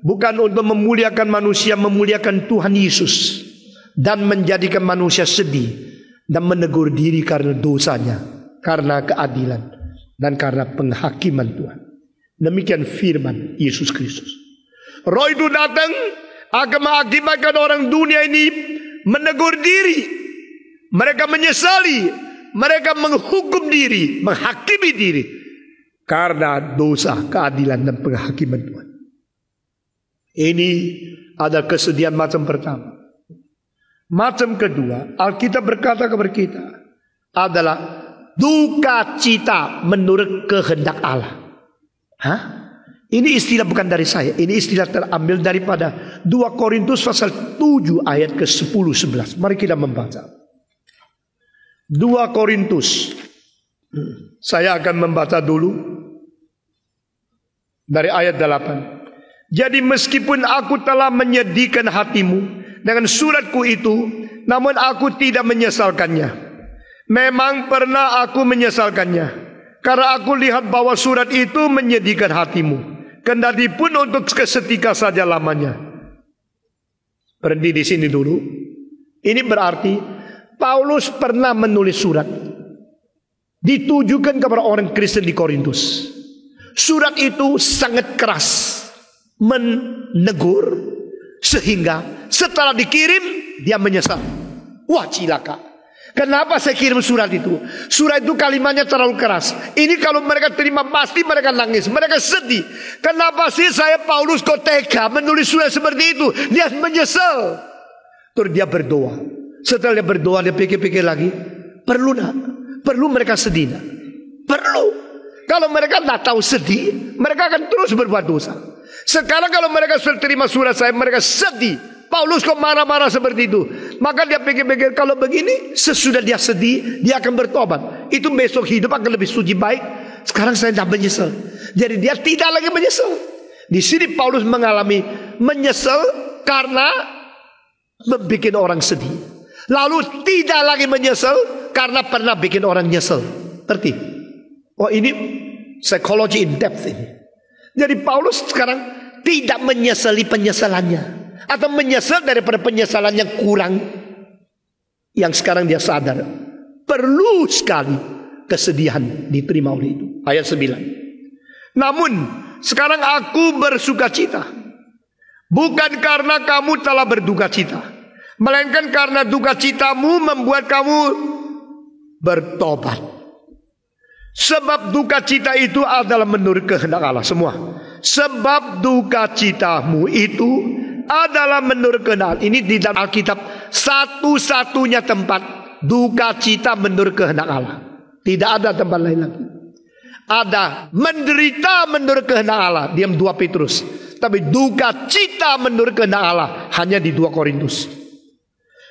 bukan untuk memuliakan manusia, memuliakan Tuhan Yesus, dan menjadikan manusia sedih dan menegur diri karena dosanya, karena keadilan dan karena penghakiman Tuhan. Demikian firman Yesus Kristus. Roh itu datang akan mengakibatkan orang dunia ini menegur diri. Mereka menyesali, mereka menghukum diri, menghakimi diri karena dosa, keadilan dan penghakiman Tuhan. Ini adalah kesedihan macam pertama. Macam kedua, Alkitab berkata kepada kita adalah duka cita menurut kehendak Allah. Ini istilah bukan dari saya, ini istilah terambil daripada 2 Korintus pasal 7 ayat ke-10-11. Mari kita membaca. 2 Korintus. Saya akan membaca dulu dari ayat 8. Jadi meskipun aku telah menyedihkan hatimu dengan suratku itu, namun aku tidak menyesalkannya. Memang pernah aku menyesalkannya, karena aku lihat bahwa surat itu menyedihkan hatimu, kendati pun untuk seketika saja lamanya. Berhenti di sini dulu. Ini berarti Paulus pernah menulis surat ditujukan kepada orang Kristen di Korintus. Surat itu sangat keras, menegur, sehingga setelah dikirim dia menyesal. Wah, cilaka. Kenapa saya kirim surat itu? Surat itu kalimatnya terlalu keras. Ini kalau mereka terima pasti mereka nangis, mereka sedih. Kenapa sih saya Paulus kok tega menulis surat seperti itu? Dia menyesal. Terus dia berdoa. Setelah dia berdoa, dia pikir-pikir lagi. Perlu nak? Perlu mereka sedih nak? Perlu. Kalau mereka tak tahu sedih, mereka akan terus berbuat dosa. Sekarang kalau mereka sudah terima surat saya, mereka sedih. Paulus kok marah-marah seperti itu? Maka dia pikir-pikir, kalau begini, sesudah dia sedih, dia akan bertobat. Itu besok hidup akan lebih suci baik. Sekarang saya tidak menyesal. Jadi dia tidak lagi menyesal. Di sini Paulus mengalami menyesal karena membuat orang sedih. Lalu tidak lagi menyesal karena pernah bikin orang nyesel. Ngerti? Oh, ini psikologi in depth ini. Jadi Paulus sekarang tidak menyesali penyesalannya, atau menyesal daripada penyesalan yang kurang. Yang sekarang dia sadar perlu sekali kesedihan diterima oleh itu. Ayat 9. Namun sekarang aku bersuka cita, bukan karena kamu telah berduka cita, melainkan karena duka citamu membuat kamu bertobat. Sebab duka cita itu adalah menurut kehendak Allah. Semua. Sebab duka citamu itu adalah menurut kehendak. Ini di dalam Alkitab satu-satunya tempat duka cita menurut kehendak Allah. Tidak ada tempat lain lagi. Ada menderita menurut kehendak Allah, diam 2 Petrus. Tapi duka cita menurut kehendak Allah hanya di 2 Korintus.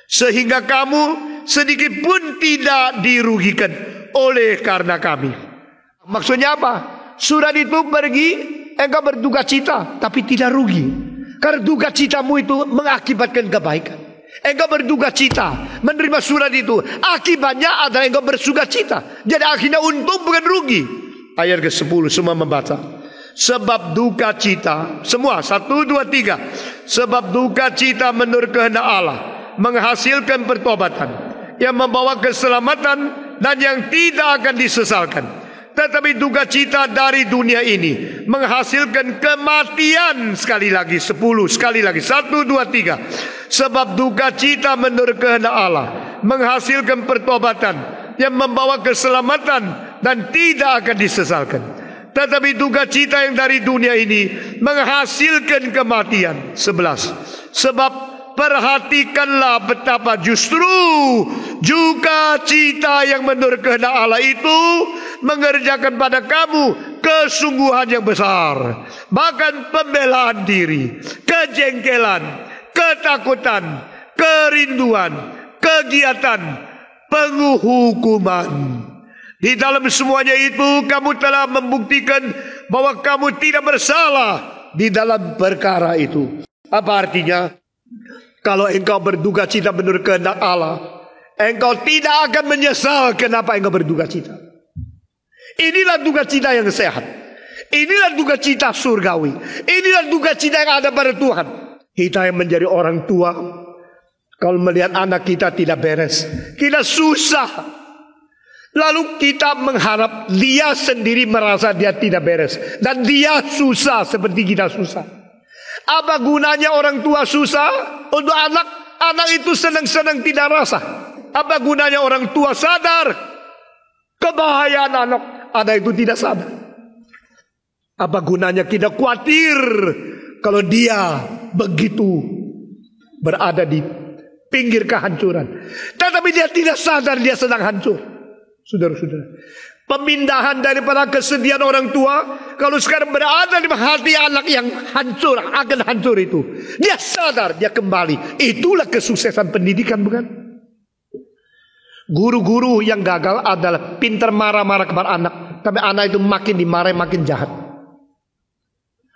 Sehingga kamu sedikit pun tidak dirugikan oleh karena kami. Maksudnya apa? Surat itu pergi, engkau berduka cita, tapi tidak rugi. Karena duka citamu itu mengakibatkan kebaikan. Engkau berduka cita menerima surat itu, akibatnya adalah engkau bersuka cita. Jadi akhirnya untung bukan rugi. Ayat ke-10 semua membaca. Sebab duka cita, semua 1, 2, 3. Sebab duka cita menurut kehendak Allah menghasilkan pertobatan yang membawa keselamatan dan yang tidak akan disesalkan. Tetapi duka cita dari dunia ini menghasilkan kematian. Sekali lagi 10, sekali lagi 1, 2, 3. Sebab duka cita menurut kehendak Allah menghasilkan pertobatan yang membawa keselamatan dan tidak akan disesalkan. Tetapi duka cita yang dari dunia ini menghasilkan kematian. 11. Sebab perhatikanlah betapa justru duka cita yang menurut kehendak Allah itu mengerjakan pada kamu kesungguhan yang besar, bahkan pembelaan diri, kejengkelan, ketakutan, kerinduan, kegiatan, penghukuman. Di dalam semuanya itu kamu telah membuktikan bahwa kamu tidak bersalah di dalam perkara itu. Apa artinya? Kalau engkau berduka cita menurut kehendak Allah, engkau tidak akan menyesal kenapa engkau berduka cita. Inilah duka cita yang sehat. Inilah duka cita surgawi. Inilah duka cita yang ada pada Tuhan. Kita yang menjadi orang tua, kalau melihat anak kita tidak beres, kita susah. Lalu kita mengharap dia sendiri merasa dia tidak beres, dan dia susah seperti kita susah. Apa gunanya orang tua susah untuk anak? Anak itu senang-senang tidak rasa. Apa gunanya orang tua sadar kebahayaan anak? Anak itu tidak sadar. Apa gunanya kita khawatir kalau dia begitu berada di pinggir kehancuran, tetapi dia tidak sadar dia sedang hancur. Saudara-saudara, pemindahan daripada kesedihan orang tua, kalau sekarang berada di hati anak yang hancur, akan hancur itu, dia sadar, dia kembali. Itulah kesuksesan pendidikan, bukan? Guru-guru yang gagal adalah pintar marah-marah kepada anak, tapi anak itu makin dimarahi makin jahat.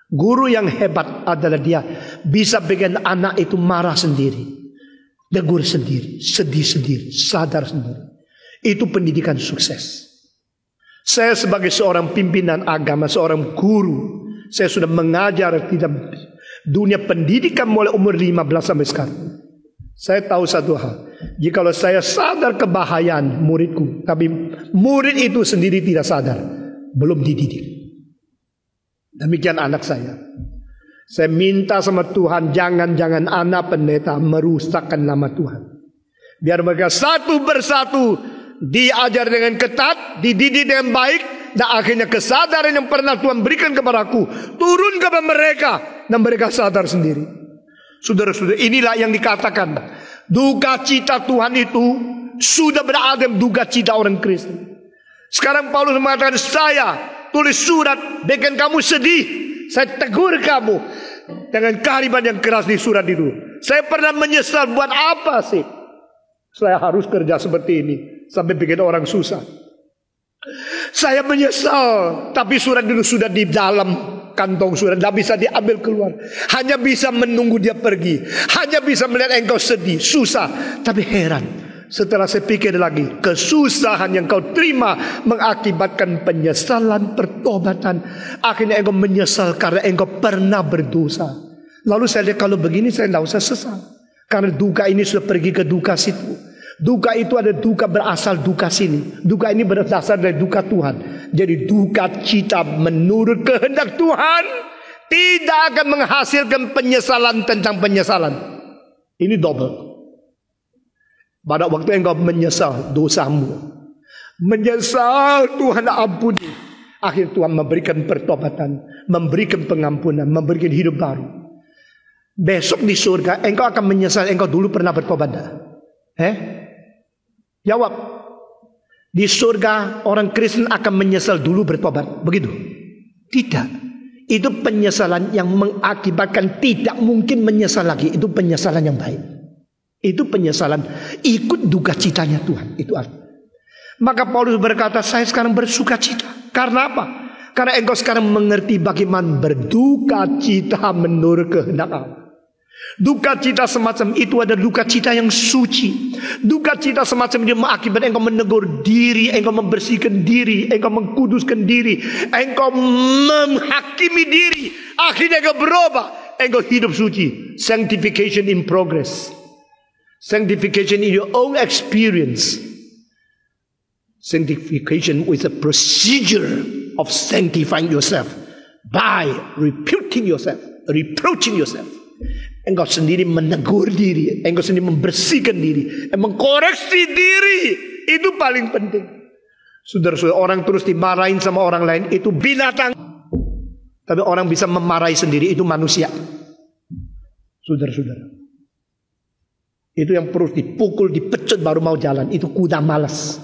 Guru yang hebat adalah dia bisa bikin anak itu marah sendiri, tegur sendiri, sedih sendiri, sadar sendiri. Itu pendidikan sukses. Saya sebagai seorang pimpinan agama, seorang guru, saya sudah mengajar di dunia pendidikan mulai umur 15 sampai sekarang. Saya tahu satu hal, jikalau saya sadar kebahayaan muridku, tapi murid itu sendiri tidak sadar, belum dididik. Demikian anak saya. Saya minta sama Tuhan, jangan anak pendeta merusakkan nama Tuhan. Biar mereka satu persatu diajar dengan ketat, dididik dengan baik, dan akhirnya kesadaran yang pernah Tuhan berikan kepadaku turun kepada mereka, dan mereka sadar sendiri. Saudara-saudara, inilah yang dikatakan duka cita Tuhan itu sudah berada duka cita orang Kristen. Sekarang Paulus mengatakan, saya tulis surat bikin kamu sedih, saya tegur kamu dengan kehadiran yang keras di surat itu. Saya pernah menyesal, buat apa sih saya harus kerja seperti ini sampai bikin orang susah. Saya menyesal, tapi surat itu sudah di dalam kantong surat, tidak bisa diambil keluar. Hanya bisa menunggu dia pergi, hanya bisa melihat engkau sedih, susah. Tapi heran, setelah saya pikir lagi, kesusahan yang kau terima mengakibatkan penyesalan, pertobatan. Akhirnya engkau menyesal karena engkau pernah berdosa. Lalu saya lihat, kalau begini saya tidak usah sesal, karena duka ini sudah pergi ke duka situ. Duka itu ada duka berasal duka sini. Duka ini berdasar dari duka Tuhan. Jadi duka cita menurut kehendak Tuhan tidak akan menghasilkan penyesalan tentang penyesalan. Ini double. Pada waktu engkau menyesal dosamu, menyesal, Tuhan ampuni, akhir Tuhan memberikan pertobatan, memberikan pengampunan, memberikan hidup baru. Besok di surga engkau akan menyesal engkau dulu pernah bertobat. Jawab. Di surga orang Kristen akan menyesal dulu bertobat, begitu? Tidak. Itu penyesalan yang mengakibatkan tidak mungkin menyesal lagi. Itu penyesalan yang baik. Itu penyesalan ikut duka citanya Tuhan. Itu artinya. Maka Paulus berkata, saya sekarang bersuka cita. Karena apa? Karena engkau sekarang mengerti bagaimana berduka cita menurut kehendak Allah. Duka cita semacam itu adalah duka cita yang suci. Duka cita semacam itu mengakibatkan engkau menegur diri, engkau membersihkan diri, engkau mengkuduskan diri, engkau menghakimi diri. Akhirnya engkau berubah, engkau hidup suci. Sanctification in progress. Sanctification in your own experience. Sanctification with a procedure of sanctifying yourself by reputing yourself, reproaching yourself. Engkau sendiri menegur diri, engkau sendiri membersihkan diri, mengkoreksi diri. Itu paling penting. Saudara-saudara, orang terus dimarahin sama orang lain itu binatang. Tapi orang bisa memarahi sendiri itu manusia. Saudara-saudara, itu yang perlu dipukul, dipecut baru mau jalan. Itu kuda malas.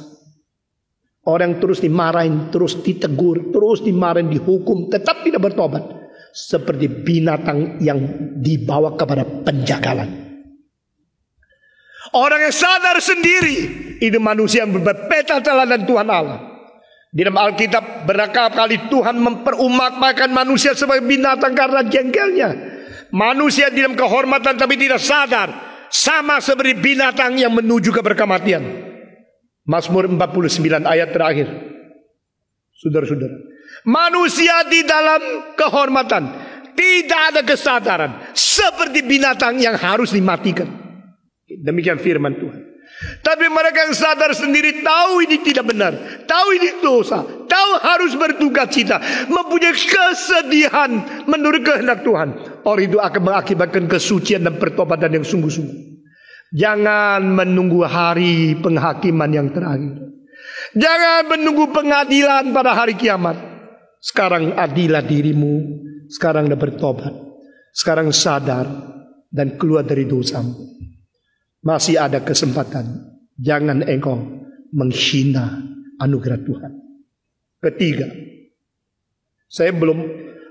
Orang terus dimarahin, terus ditegur, terus dimarahin, dihukum, tetap tidak bertobat. Seperti binatang yang dibawa kepada penjagalan. Orang yang sadar sendiri, itu manusia yang berpeta teladan Tuhan Allah. Di dalam Alkitab berkali-kali Tuhan memperumpamakan manusia sebagai binatang karena jengkelnya. Manusia di dalam kehormatan tapi tidak sadar, sama seperti binatang yang menuju ke kematian. Mazmur 49 ayat terakhir. Saudara-saudara, manusia di dalam kehormatan tidak ada kesadaran, seperti binatang yang harus dimatikan. Demikian firman Tuhan. Tapi mereka yang sadar sendiri, tahu ini tidak benar, tahu ini dosa, tahu harus berduka cita, mempunyai kesedihan menurut kehendak Tuhan, orang itu akan mengakibatkan kesucian dan pertobatan yang sungguh-sungguh. Jangan menunggu hari penghakiman yang terakhir. Jangan menunggu pengadilan pada hari kiamat. Sekarang adilah dirimu. Sekarang dah bertobat. Sekarang sadar dan keluar dari dosamu. Masih ada kesempatan. Jangan engkau menghina anugerah Tuhan. Ketiga, saya belum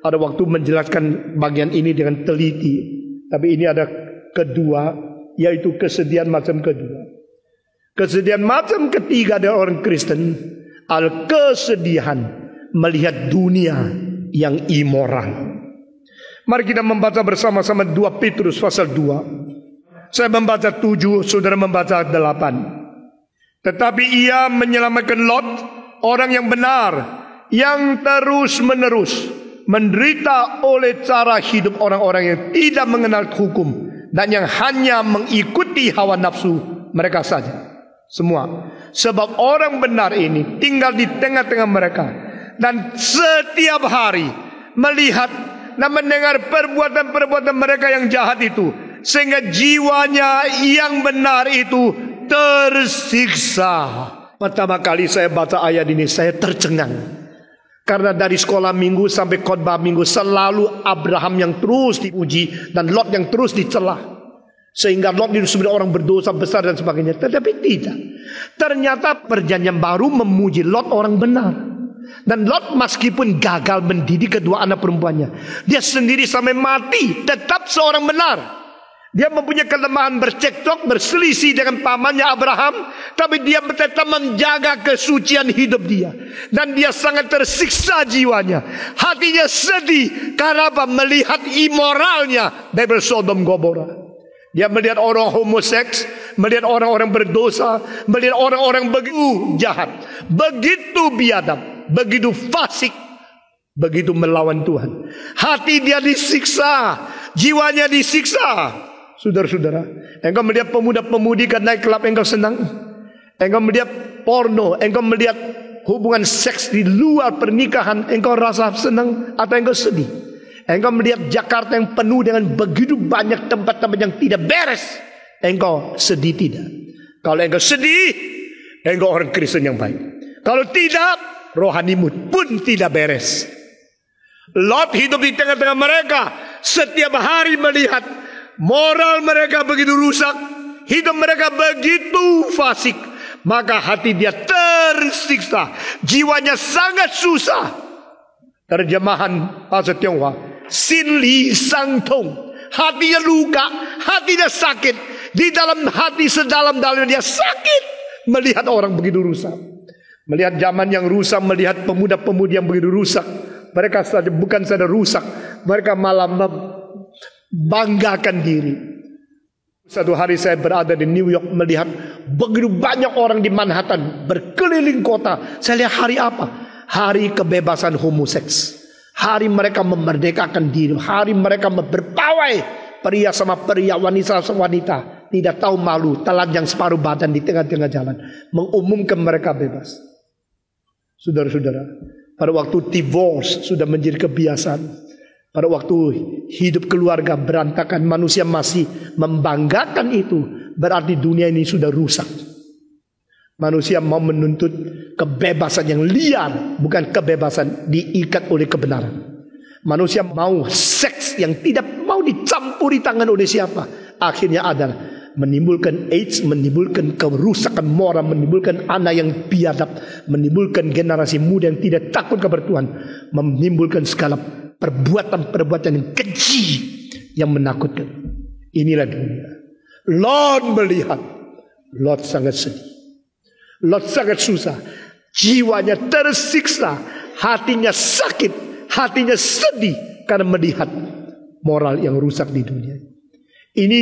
ada waktu menjelaskan bagian ini dengan teliti. Tapi ini ada kedua, yaitu kesedihan macam kedua. Kesedihan macam ketiga dari orang Kristen adalah kesedihan melihat dunia yang immoral. Mari kita membaca bersama-sama 2 Petrus pasal 2. Saya membaca 7, saudara membaca 8. Tetapi ia menyelamatkan Lot, orang yang benar, yang terus-menerus menderita oleh cara hidup orang-orang yang tidak mengenal hukum dan yang hanya mengikuti hawa nafsu mereka saja. Semua. Sebab orang benar ini tinggal di tengah-tengah mereka dan setiap hari melihat dan mendengar perbuatan-perbuatan mereka yang jahat itu, sehingga jiwanya yang benar itu tersiksa. Pertama kali saya baca ayat ini, saya tercengang. Karena dari sekolah minggu sampai khotbah minggu selalu Abraham yang terus dipuji dan Lot yang terus dicela. Sehingga Lot itu sebenarnya orang berdosa besar dan sebagainya. Tetapi tidak. Ternyata perjanjian baru memuji Lot orang benar. Dan Lot meskipun gagal mendidik kedua anak perempuannya, dia sendiri sampai mati tetap seorang benar. Dia mempunyai kelemahan bercekcok, berselisih dengan pamannya Abraham, tapi dia tetap menjaga kesucian hidup dia. Dan dia sangat tersiksa jiwanya. Hatinya sedih karena apa? Melihat imoralnya dari Sodom Gomora. Dia melihat orang homoseks, melihat orang-orang berdosa, melihat orang-orang begitu jahat, begitu biadab, begitu fasik, begitu melawan Tuhan. Hati dia disiksa, jiwanya disiksa. Saudara-saudara, engkau melihat pemuda-pemudi kan naik kelab, engkau senang. Engkau melihat porno, engkau melihat hubungan seks di luar pernikahan, engkau rasa senang atau engkau sedih? Engkau melihat Jakarta yang penuh dengan begitu banyak tempat-tempat yang tidak beres, engkau sedih tidak? Kalau engkau sedih, engkau orang Kristen yang baik. Kalau tidak, rohanimu pun tidak beres. Lot hidup di tengah-tengah mereka, setiap hari melihat moral mereka begitu rusak, hidup mereka begitu fasik, maka hati dia tersiksa, jiwanya sangat susah. Terjemahan bahasa Tionghoa, sin li sang tong, hatinya luka, hatinya sakit, di dalam hati sedalam-dalamnya dia sakit melihat orang begitu rusak, melihat zaman yang rusak, melihat pemuda-pemudi yang begitu rusak. Mereka saja bukan saja rusak, mereka malah banggakan diri. Satu hari saya berada di New York, melihat begitu banyak orang di Manhattan berkeliling kota. Saya lihat hari apa? Hari kebebasan homoseks. Hari mereka memerdekakan diri. Hari mereka berpawai, pria sama pria, wanita sama wanita, tidak tahu malu, telanjang separuh badan di tengah-tengah jalan, mengumumkan mereka bebas. Saudara-saudara, pada waktu divorce sudah menjadi kebiasaan. Pada waktu hidup keluarga berantakan, manusia masih membanggakan itu, berarti dunia ini sudah rusak. Manusia mau menuntut kebebasan yang liar, bukan kebebasan diikat oleh kebenaran. Manusia mau seks yang tidak mau dicampuri tangan oleh siapa. Akhirnya adalah menimbulkan AIDS, menimbulkan kerusakan moral, menimbulkan anak yang biadab, menimbulkan generasi muda yang tidak takut kepada Tuhan, menimbulkan segala perbuatan-perbuatan yang keji yang menakutkan. Inilah dunia. Lot melihat, Lot sangat sedih, Lot sangat susah, jiwanya tersiksa, hatinya sakit, hatinya sedih karena melihat moral yang rusak di dunia. Ini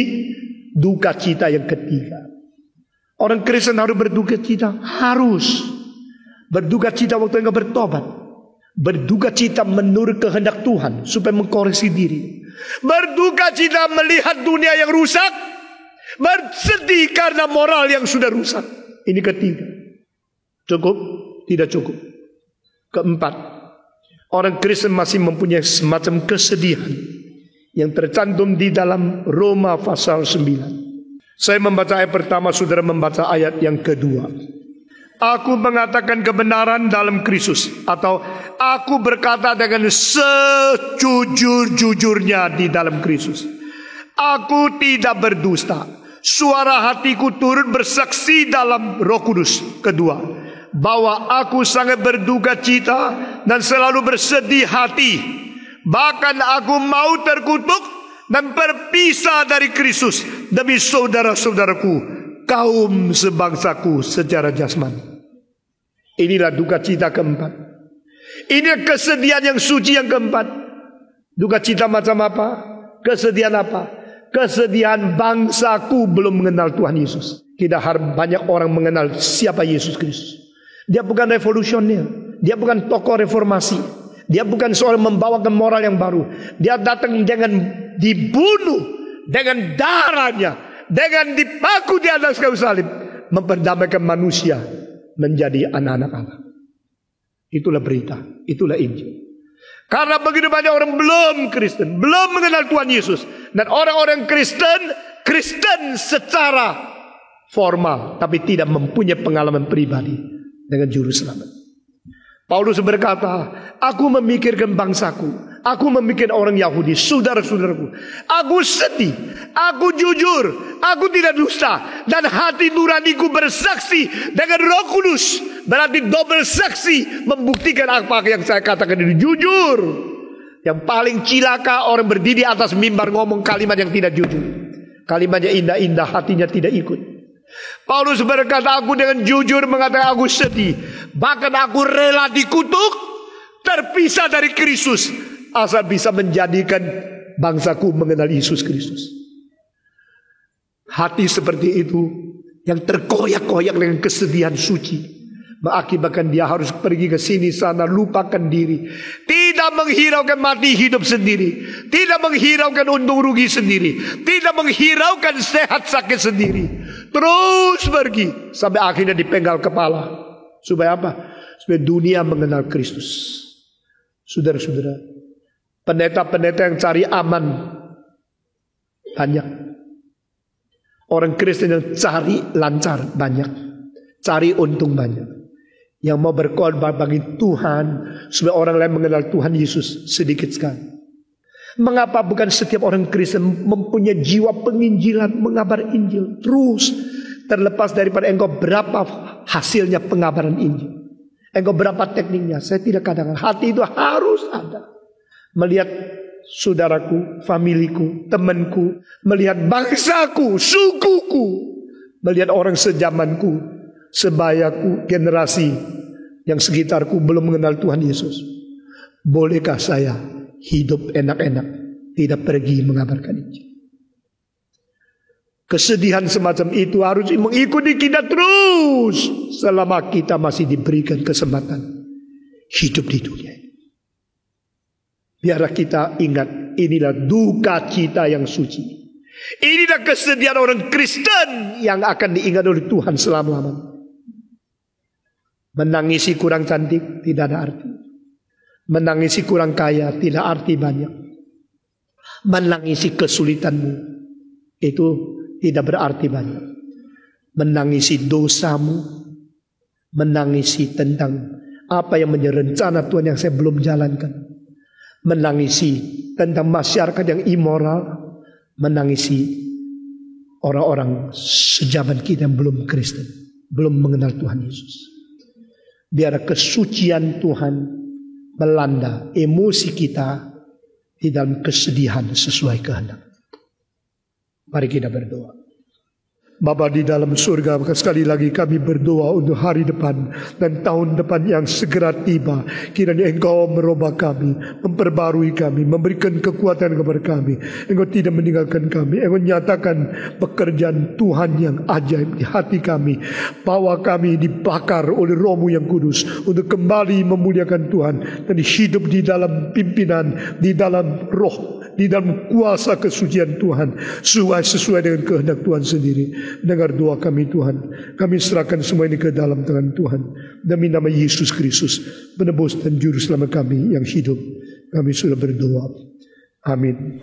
duka cita yang ketiga. Orang Kristen harus berduka cita, harus berduka cita waktu engkau bertobat. Berduka cita menurut kehendak Tuhan supaya mengkoreksi diri. Berduka cita melihat dunia yang rusak. Bersedih karena moral yang sudah rusak. Ini ketiga. Cukup? Tidak cukup. Keempat, orang Kristen masih mempunyai semacam kesedihan yang tercantum di dalam Roma pasal 9. Saya membaca ayat pertama, saudara membaca ayat yang kedua. Aku mengatakan kebenaran dalam Kristus, atau aku berkata dengan sejujur-jujurnya di dalam Kristus. Aku tidak berdusta. Suara hatiku turut bersaksi dalam Roh Kudus. Kedua, bahwa aku sangat berduka cita dan selalu bersedih hati. Bahkan aku mau terkutuk dan berpisah dari Kristus demi saudara-saudaraku, kaum sebangsaku secara jasmani. Inilah duka cita keempat. Ini kesedihan yang suci yang keempat. Duka cita macam apa? Kesedihan apa? Kesedihan bangsaku belum mengenal Tuhan Yesus. Kita harap banyak orang mengenal siapa Yesus Kristus. Dia bukan revolusioner, dia bukan tokoh reformasi, dia bukan seorang membawakan moral yang baru. Dia datang dengan dibunuh, dengan darahnya, dengan dipaku di atas kayu salib, memperdamaikan manusia menjadi anak-anak Allah. Itulah berita, itulah Injil. Karena begitu banyak orang belum Kristen, belum mengenal Tuhan Yesus. Dan orang-orang Kristen secara formal, tapi tidak mempunyai pengalaman pribadi dengan Juru Selamat. Paulus berkata, aku memikirkan bangsaku, aku memikirkan orang Yahudi, saudara-saudaraku. Aku sedih, aku jujur, aku tidak dusta, dan hati nuraniku bersaksi dengan Roh Kudus. Berarti double saksi membuktikan apa yang saya katakan ini jujur. Yang paling cilaka orang berdiri atas mimbar ngomong kalimat yang tidak jujur. Kalimatnya indah-indah, hatinya tidak ikut. Paulus berkata, aku dengan jujur mengatakan aku sedih, bahkan aku rela dikutuk, terpisah dari Kristus, asal bisa menjadikan bangsaku mengenal Yesus Kristus. Hati seperti itu yang terkoyak-koyak dengan kesedihan suci mengakibatkan dia harus pergi ke sini sana, lupakan diri, tidak menghiraukan mati hidup sendiri, tidak menghiraukan untung rugi sendiri, tidak menghiraukan sehat sakit sendiri, terus pergi sampai akhirnya dipenggal kepala. Supaya apa? Supaya dunia mengenal Kristus. Saudara-saudara, pendeta-pendeta yang cari aman banyak, orang Kristen yang cari lancar banyak, cari untung banyak. Yang mau berkorban bagi Tuhan supaya orang lain mengenal Tuhan Yesus sedikit sekali. Mengapa bukan setiap orang Kristen mempunyai jiwa penginjilan, mengabar Injil terus, terlepas daripada engkau berapa hasilnya pengabaran Injil, engkau berapa tekniknya, saya tidak katakan. Hati itu harus ada. Melihat saudaraku, familiku, temanku, melihat bangsaku, sukuku, melihat orang sejamanku, sebayaku, generasi yang sekitarku belum mengenal Tuhan Yesus. Bolehkah saya hidup enak-enak, tidak pergi mengabarkan Injil? Kesedihan semacam itu harus mengikuti kita terus selama kita masih diberikan kesempatan hidup di dunia ini. Biarlah kita ingat, inilah duka cita yang suci. Inilah kesedihan orang Kristen yang akan diingat oleh Tuhan selama-lamanya. Menangisi kurang cantik tidak ada arti. Menangisi kurang kaya tidak arti banyak. Menangisi kesulitanmu itu tidak berarti banyak. Menangisi dosamu, menangisi tentang apa yang menjadi rencana Tuhan yang saya belum jalankan, menangisi tentang masyarakat yang immoral, menangisi orang-orang sejaman kita yang belum Kristen, belum mengenal Tuhan Yesus. Biar kesucian Tuhan melanda emosi kita di dalam kesedihan sesuai kehendak. Mari kita berdoa. Bapa di dalam surga, sekali lagi kami berdoa untuk hari depan dan tahun depan yang segera tiba. Kiranya Engkau merubah kami, memperbarui kami, memberikan kekuatan kepada kami. Engkau tidak meninggalkan kami. Engkau nyatakan pekerjaan Tuhan yang ajaib di hati kami. Bawa kami dibakar oleh Roh-Mu yang kudus untuk kembali memuliakan Tuhan dan hidup di dalam pimpinan, di dalam roh, di dalam kuasa kesucian Tuhan, sesuai dengan kehendak Tuhan sendiri. Dengar doa kami Tuhan. Kami serahkan semua ini ke dalam tangan Tuhan. Demi nama Yesus Kristus, penebus dan juru selamat kami yang hidup, kami sudah berdoa. Amin.